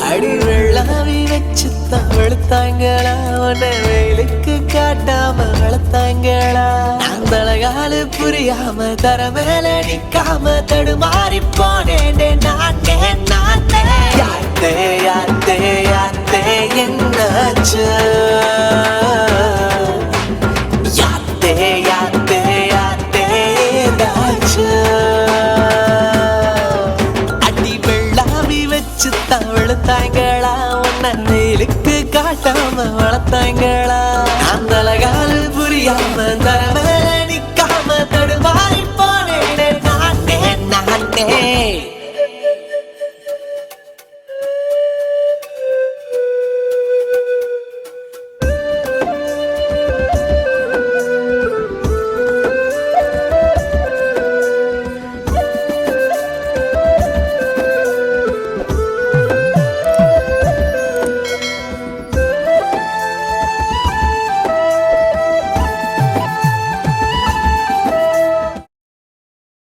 அடி வெள்ளாவி வச்சு தான் வெளுத்தாங்களா உன்னை வெயிலுக்கு காட்டாம வளர்த்தாங்களா அந்த அழகாலு புரியாம தர மேல நிக்காம தடுமாறி போனேன் நானே நானே யாத்தே யாத்தே யாத்தே என்னாச்சு யாத்தே யாத்தே யாத்தே ஏதாச்சு அடி வெள்ளாவி வச்சு தான் வெளுத்தாங்களா உன்னை வெயிலுக்கு காட்டாம வளர்த்தாங்களா அந்த அழகாலு புரியாம தர மேல நிக்காம தடுமாறி போனேன் நானே நானே